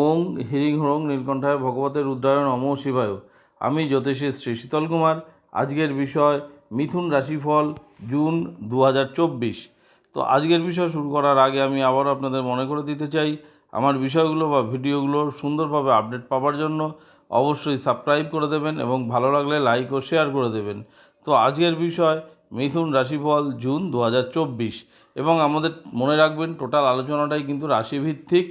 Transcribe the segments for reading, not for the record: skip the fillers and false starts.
ওং হিরিং হরং নীলকণ্ঠায় ভগবতে রুদ্রায় নমঃ শিবায়। আমি জ্যোতিষী শ্রী শীতল কুমার। আজকের বিষয় মিথুন রাশিফল জুন 2024। তো আজকের বিষয় শুরু করার আগে আমি আবার আপনাদের মনে করে দিতে চাই, আমার বিষয়গুলো বা ভিডিওগুলো সুন্দরভাবে আপডেট পাওয়ার জন্য অবশ্যই সাবস্ক্রাইব করে দেবেন এবং ভালো লাগলে লাইক ও শেয়ার করে দেবেন। তো আজকের বিষয় মিথুন রাশিফল জুন 2024 এবং আমাদের মনে রাখবেন টোটাল আলোচনাটাই কিন্তু রাশিভিত্তিক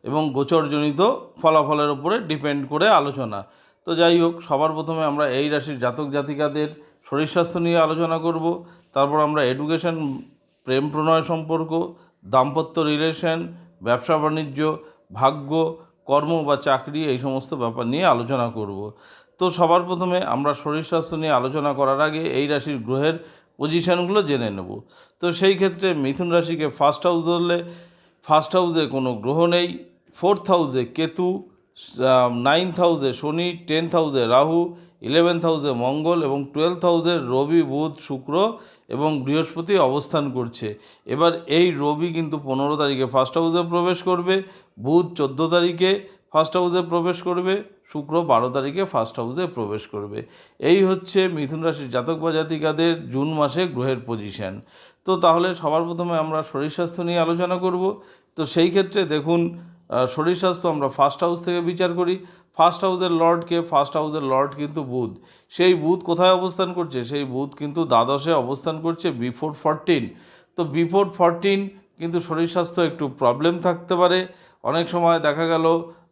এবং গোচরজনিত ফলাফলের উপরে ডিপেন্ড করে আলোচনা। তো যাই হোক, সবার প্রথমে আমরা এই রাশির জাতক জাতিকাদের শরীর স্বাস্থ্য নিয়ে আলোচনা করব। তারপর আমরা এডুকেশন, প্রেম প্রণয় সম্পর্ক, দাম্পত্য রিলেশন, ব্যবসা বাণিজ্য, ভাগ্য, কর্ম বা চাকরি, এই সমস্ত ব্যাপার নিয়ে আলোচনা করব। তো সবার প্রথমে আমরা শরীর স্বাস্থ্য নিয়ে আলোচনা করার আগে এই রাশির গ্রহের পজিশনগুলো জেনে নেব। তো সেই ক্ষেত্রে মিথুন রাশিকে ফার্স্ট হাউস ধরলে ফার্স্ট হাউসে কোনো গ্রহ নেই, ফোর্থ হাউসে কেতু, নাইন্থ হাউসে শনি, 10th হাউসে রাহু, 11th হাউসে মঙ্গল এবং 12th হাউসে রবি, বুধ, শুক্র এবং বৃহস্পতি অবস্থান করছে। এবার এই রবি কিন্তু 15 তারিখে ফার্স্ট হাউসে প্রবেশ করবে, বুধ 14 তারিখে ফার্স্ট হাউসে প্রবেশ করবে, শুক্র 12 তারিখে ফার্স্ট হাউসে প্রবেশ করবে। এই হচ্ছে মিথুন রাশির জাতক বা জাতিকাদের জুন মাসে গ্রহের পজিশন। তো তাহলে সবার প্রথমে আমরা শরীর স্বাস্থ্য নিয়ে আলোচনা করব। তো সেই ক্ষেত্রে দেখুন, শরীর স্বাস্থ্য আমরা ফার্স্ট হাউস থেকে বিচার করি। ফার্স্ট হাউসের লর্ডকে, ফার্স্ট হাউসের লর্ড কিন্তু বুধ। সেই বুধ কোথায় অবস্থান করছে? সেই বুধ কিন্তু দ্বাদশে অবস্থান করছে, বিফোর 14। তো বিফোর 14 কিন্তু শরীর স্বাস্থ্য একটু প্রবলেম থাকতে পারে। অনেক সময় দেখা গেল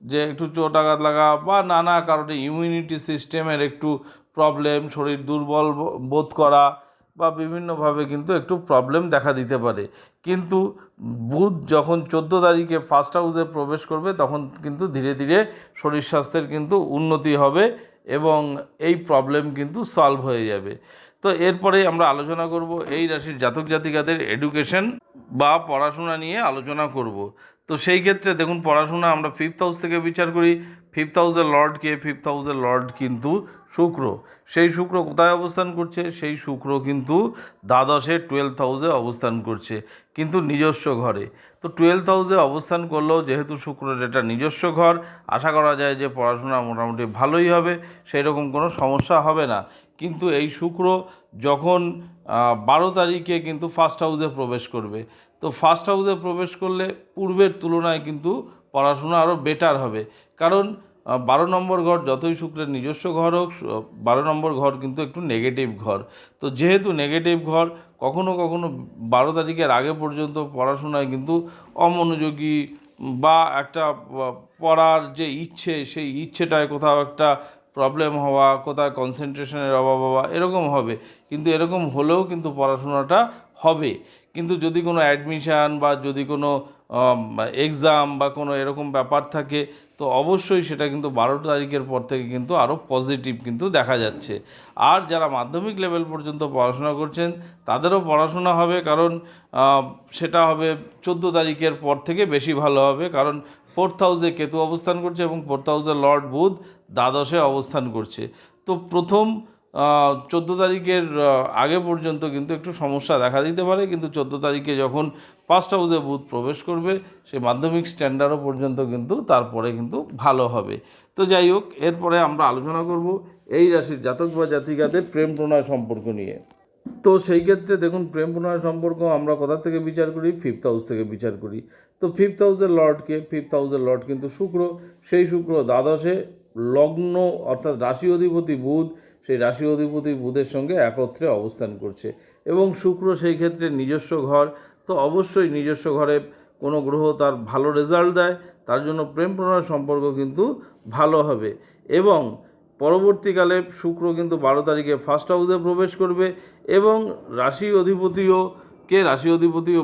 যে একটু চোট আঘাত লাগা বা নানা কারণে ইমিউনিটি সিস্টেমের একটু প্রবলেম, শরীর দুর্বল বোধ করা বা বিভিন্নভাবে কিন্তু একটু প্রবলেম দেখা দিতে পারে। কিন্তু বুধ যখন 14 তারিখে ফার্স্ট হাউসে প্রবেশ করবে তখন কিন্তু ধীরে ধীরে শরীর স্বাস্থ্যের কিন্তু উন্নতি হবে এবং এই প্রবলেম কিন্তু সলভ হয়ে যাবে। তো এরপরে আমরা আলোচনা করব এই রাশির জাতক জাতিকাদের এডুকেশন বা পড়াশোনা নিয়ে আলোচনা করব। তো সেই ক্ষেত্রে দেখুন, পড়াশোনা আমরা ফিফথ হাউস থেকে বিচার করি। ফিফথ হাউসের লর্ডকে, ফিফথ হাউসের লর্ড কিন্তু শুক্র। সেই শুক্র কোথায় অবস্থান করছে? সেই শুক্র কিন্তু দ্বাদশে 12th হাউসে অবস্থান করছে, কিন্তু নিজস্ব ঘরে। তো 12th হাউসে অবস্থান করলেও যেহেতু শুক্রের এটা নিজস্ব ঘর, আশা করা যায় যে পড়াশোনা মোটামুটি ভালোই হবে, সেই রকম কোনো সমস্যা হবে না। কিন্তু এই শুক্র যখন 12 তারিখে কিন্তু ফার্স্ট হাউসে প্রবেশ করবে, তো ফার্স্ট হাউসে প্রবেশ করলে পূর্বের তুলনায় কিন্তু পড়াশোনা আরও বেটার হবে। কারণ 12 নম্বর ঘর যতই শুক্রের নিজস্ব ঘর হোক, 12 নম্বর ঘর কিন্তু একটু নেগেটিভ ঘর। তো যেহেতু নেগেটিভ ঘর, কখনো কখনো 12 তারিখের আগে পর্যন্ত পড়াশোনায় কিন্তু অমনোযোগী বা একটা পড়ার যে ইচ্ছে, সেই ইচ্ছেটায় কোথাও একটা প্রবলেম হওয়া, কোথায় কনসেন্ট্রেশনের অভাব হওয়া, এরকম হবে। কিন্তু এরকম হলেও কিন্তু পড়াশোনাটা হবে। কিন্তু যদি কোনো অ্যাডমিশান বা যদি কোনো এক্সাম বা কোনো এরকম ব্যাপার থাকে, তো অবশ্যই সেটা কিন্তু 12 তারিখের পর থেকে কিন্তু আরও পজিটিভ কিন্তু দেখা যাচ্ছে। আর যারা মাধ্যমিক লেভেল পর্যন্ত পড়াশোনা করছেন তাদেরও পড়াশোনা হবে, কারণ সেটা হবে 14 তারিখের পর থেকে বেশি ভালো হবে। কারণ ফোর্থ হাউসে কেতু অবস্থান করছে এবং ফোর্থ হাউসের লর্ড বুধ দ্বাদশে অবস্থান করছে। তো প্রথম 14 তারিখের আগে পর্যন্ত কিন্তু একটু সমস্যা দেখা দিতে পারে, কিন্তু 14 তারিখে যখন ফার্স্ট হাউসে বুধ প্রবেশ করবে, সে মাধ্যমিক স্ট্যান্ডার্ডও পর্যন্ত কিন্তু তারপরে কিন্তু ভালো হবে। তো যাই হোক, এরপরে আমরা আলোচনা করব এই রাশির জাতক বা জাতিকাদের প্রেম প্রণয় সম্পর্ক নিয়ে। তো সেই ক্ষেত্রে দেখুন, প্রেম প্রণয় সম্পর্ক আমরা কোথা থেকে বিচার করি? ফিফথ হাউস থেকে বিচার করি। তো ফিফথ হাউসের লর্ডকে, ফিফথ হাউসের লর্ড কিন্তু শুক্র। সেই শুক্র দ্বাদশে লগ্ন অর্থাৎ রাশি অধিপতি বুধ, সেই রাশি অধিপতি বুধের সঙ্গে একত্রে অবস্থান করছে এবং শুক্র সেই ক্ষেত্রে নিজস্ব ঘর। তো অবশ্যই নিজস্ব ঘরে কোনো গ্রহ তার ভালো রেজাল্ট দেয়, তার জন্য প্রেম প্রণয় সম্পর্ক কিন্তু ভালো হবে। এবং পরবর্তীকালে শুক্র কিন্তু 12 তারিখে ফার্স্ট হাউসে প্রবেশ করবে এবং রাশি অধিপতিও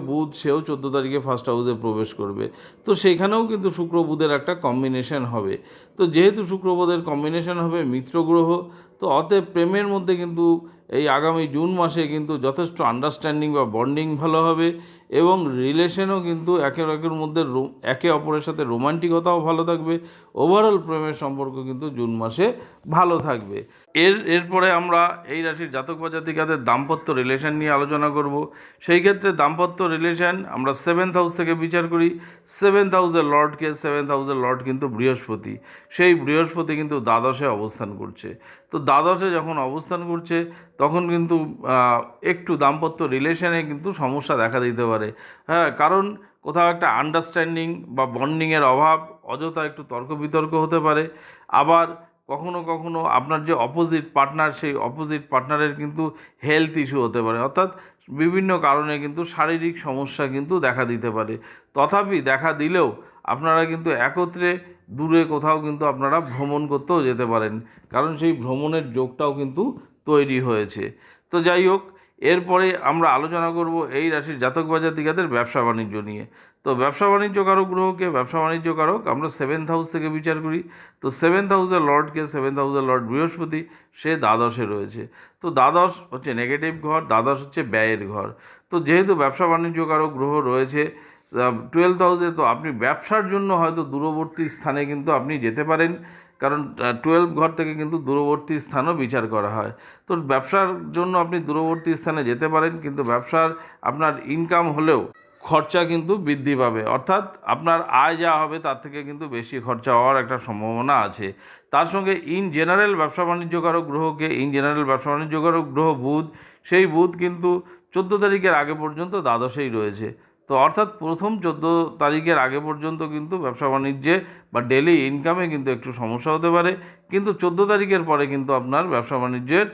বুধ, সেও 14 তারিখে ফার্স্ট হাউসে প্রবেশ করবে। তো সেখানেও কিন্তু শুক্র বুধের একটা কম্বিনেশন হবে। তো যেহেতু শুক্র বুধের কম্বিনেশন হবে, মিত্র গ্রহ, তো অতএব প্রেমের মধ্যে কিন্তু এই আগামী জুন মাসে কিন্তু যথেষ্ট আন্ডারস্ট্যান্ডিং বা বন্ডিং ভালো হবে এবং রিলেশনও কিন্তু একের মধ্যে একে অপরের সাথে রোমান্টিকতাও ভালো থাকবে। ওভারঅল প্রেমের সম্পর্ক কিন্তু জুন মাসে ভালো থাকবে। এরপরে আমরা এই রাশির জাতক বা জাতিকাদের দাম্পত্য রিলেশন নিয়ে আলোচনা করব। সেই ক্ষেত্রে দাম্পত্য রিলেশন আমরা 7th হাউস থেকে বিচার করি। 7th হাউসের লর্ডকে 7th হাউসের লর্ড কিন্তু বৃহস্পতি, সেই বৃহস্পতি কিন্তু দ্বাদশে অবস্থান করছে। তো দ্বাদশে যখন অবস্থান করছে তখন কিন্তু একটু দাম্পত্য রিলেশনে কিন্তু সমস্যা দেখা দিতে পারে। হ্যাঁ, কারণ কোথাও একটা আন্ডারস্ট্যান্ডিং বা বন্ডিংয়ের অভাব, অযথা একটু তর্ক বিতর্ক হতে পারে। আবার কখনো কখনো আপনার যে অপোজিট পার্টনার, সেই অপোজিট পার্টনারের কিন্তু হেলথ ইস্যু হতে পারে, অর্থাৎ বিভিন্ন কারণে কিন্তু শারীরিক সমস্যা কিন্তু দেখা দিতে পারে। তথাপি দেখা দিলেও আপনারা কিন্তু একত্রে দূরে কোথাও কিন্তু আপনারা ভ্রমণ করতেও যেতে পারেন, কারণ সেই ভ্রমণের যোগটাও কিন্তু তৈরি হয়েছে। তো যাই হোক, এরপরে আমরা আলোচনা করব এই রাশির জাতক বা জাতিকাদের ব্যবসা বাণিজ্য নিয়ে। তো ব্যবসা বাণিজ্য কারক গ্রহকে, ব্যবসা বাণিজ্য কারক আমরা 7th হাউস থেকে বিচার করি। তো 7th হাউসের লর্ডকে, 7th হাউসের লর্ড বৃহস্পতি, সে দ্বাদশে রয়েছে। তো দ্বাদশ হচ্ছে নেগেটিভ ঘর, দ্বাদশ হচ্ছে ব্যয়ের ঘর। তো যেহেতু ব্যবসা বাণিজ্য কারক গ্রহ রয়েছে 12th হাউসে, তো আপনি ব্যবসার জন্য হয়তো দূরবর্তী স্থানে কিন্তু আপনি যেতে পারেন, কারণ 12 ঘর থেকে কিন্তু দূরবর্তী স্থানও বিচার করা হয়। তো ব্যবসার জন্য আপনি দূরবর্তী স্থানে যেতে পারেন, কিন্তু ব্যবসার আপনার ইনকাম হলেও খরচা কিন্তু বৃদ্ধি পাবে, অর্থাৎ আপনার আয় যা হবে তার থেকে কিন্তু বেশি খরচা হওয়ার একটা সম্ভাবনা আছে। তার সঙ্গে ইন জেনারেল ব্যবসা বাণিজ্যকারক গ্রহকে, ইন জেনারেল ব্যবসা বাণিজ্যকারক গ্রহ বুধ, সেই বুধ কিন্তু 14 তারিখের আগে পর্যন্ত দ্বাদশেই রয়েছে। তো অর্থাৎ প্রথম 14 তারিখের আগে পর্যন্ত কিন্তু ব্যবসা বাণিজ্যে বা ডেলি ইনকামে কিন্তু একটু সমস্যা হতে পারে, কিন্তু 14 তারিখের পরে কিন্তু আপনার ব্যবসা বাণিজ্যের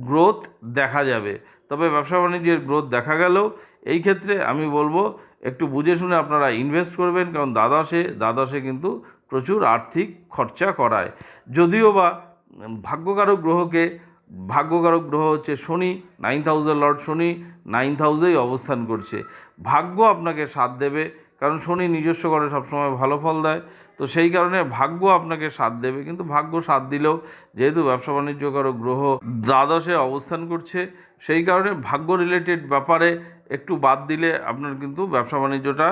গ্রোথ দেখা যাবে। তবে ব্যবসা বাণিজ্যের গ্রোথ দেখা গেলেও এই ক্ষেত্রে আমি বলবো একটু বুঝে শুনে আপনারা ইনভেস্ট করবেন, কারণ দ্বাদশে কিন্তু প্রচুর আর্থিক খরচা করায়। যদিও বা ভাগ্যকারক গ্রহ হচ্ছে শনি, 9th হাউসের লর্ড শনি 9th হাউসেই অবস্থান করছে। ভাগ্য আপনাকে সাথ দেবে, কারণ শনি নিজস্ব ঘরে সবসময় ভালো ফল দেয়। তো সেই কারণে ভাগ্য আপনাকে সাথ দেবে, কিন্তু ভাগ্য সাথ দিলেও যেহেতু ব্যবসা বাণিজ্যকারক গ্রহ দ্বাদশে অবস্থান করছে, সেই কারণে ভাগ্য রিলেটেড ব্যাপারে একটু বাদ দিলে আপনার কিন্তু ব্যবসা বাণিজ্যটা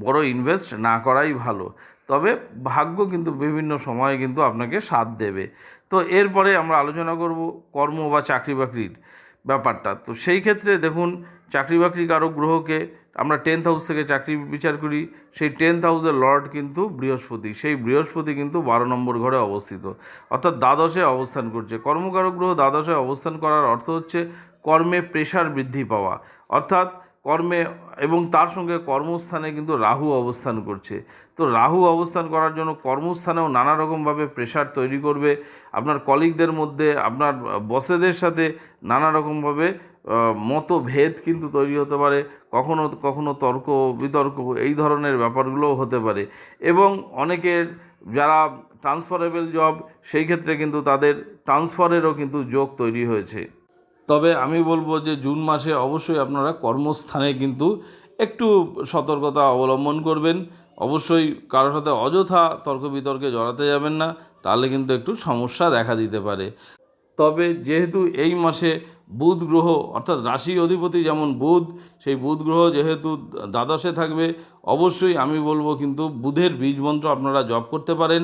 বড় ইনভেস্ট না করাই ভালো। তবে ভাগ্য কিন্তু বিভিন্ন সময়ে কিন্তু আপনাকে সাথ দেবে। তো এরপরে আমরা আলোচনা করব কর্ম বা চাকরি বাকরির ব্যাপারটা। তো সেই ক্ষেত্রে দেখুন, চাকরি বাকরি কারক গ্রহকে আমরা 10th হাউস থেকে চাকরি বিচার করি। সেই 10th হাউসের লর্ড কিন্তু বৃহস্পতি, সেই বৃহস্পতি কিন্তু 12 নম্বর ঘরে অবস্থিত, অর্থাৎ দ্বাদশে অবস্থান করছে। কর্মকারক গ্রহ দ্বাদশে অবস্থান করার অর্থ হচ্ছে কর্মে প্রেশার বৃদ্ধি পাওয়া, অর্থাৎ কর্মে, এবং তার সঙ্গে কর্মস্থানে কিন্তু রাহু অবস্থান করছে। তো রাহু অবস্থান করার জন্য কর্মস্থানেও নানা রকমভাবে প্রেশার তৈরি করবে। আপনার কলিগদের মধ্যে, আপনার বসেদের সাথে নানা রকমভাবে মতভেদ কিন্তু তৈরি হতে পারে, কখনো কখনো তর্ক বিতর্ক এই ধরনের ব্যাপারগুলোও হতে পারে। এবং অনেকের যারা ট্রান্সফারেবল জব, সেই ক্ষেত্রে কিন্তু তাদের ট্রান্সফারেরও কিন্তু যোগ তৈরি হয়েছে। তবে আমি বলবো যে জুন মাসে অবশ্যই আপনারা কর্মস্থানে কিন্তু একটু সতর্কতা অবলম্বন করবেন। অবশ্যই কারোর সাথে অযথা তর্ক বিতর্কে জড়াতে যাবেন না, তাহলে কিন্তু একটু সমস্যা দেখা দিতে পারে। তবে যেহেতু এই মাসে বুধ গ্রহ, অর্থাৎ রাশি অধিপতি যেমন বুধ, সেই বুধ গ্রহ যেহেতু দ্বাদশে থাকবে, অবশ্যই আমি বলবো কিন্তু বুধের বীজ মন্ত্র আপনারা জপ করতে পারেন।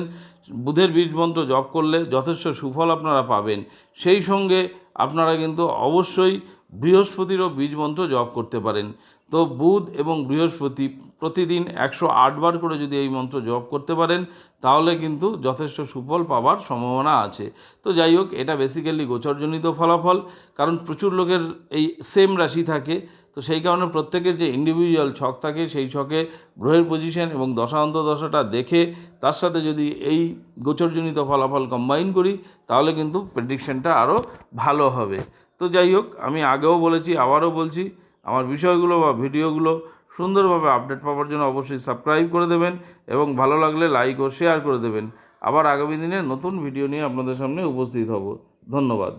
বুধের বীজ মন্ত্র জপ করলে যথেষ্ট সুফল আপনারা পাবেন। সেই সঙ্গে আপনারা কিন্তু অবশ্যই বৃহস্পতিরও বীজ মন্ত্র জপ করতে পারেন। তো বুধ এবং বৃহস্পতি প্রতিদিন 108 বার করে যদি এই মন্ত্র জপ করতে পারেন, তাহলে কিন্তু যথেষ্ট সুফল পাওয়ার সম্ভাবনা আছে। তো যাই হোক, এটা বেসিক্যালি গোচরজনিত ফলাফল, কারণ প্রচুর লোকের এই সেম রাশি থাকে। তো সেই কারণে প্রত্যেকের যে ইন্ডিভিজুয়াল ছক থাকে, সেই ছকে গ্রহের পজিশন এবং দশা অন্তর্দশাটা দেখে তার সাথে যদি এই গোচরজনিত ফলাফল কম্বাইন করি, তাহলে কিন্তু প্রেডিকশনটা আরও ভালো হবে। তো যাই হোক, আমি আগেও বলেছি, আবারও বলছি, আমার বিষয়গুলো বা ভিডিওগুলো সুন্দরভাবে আপডেট পাওয়ার জন্য অবশ্যই সাবস্ক্রাইব করে দেবেন এবং ভালো লাগলে লাইক ও শেয়ার করে দেবেন। আবার আগামী দিনে নতুন ভিডিও নিয়ে আপনাদের সামনে উপস্থিত হব। ধন্যবাদ।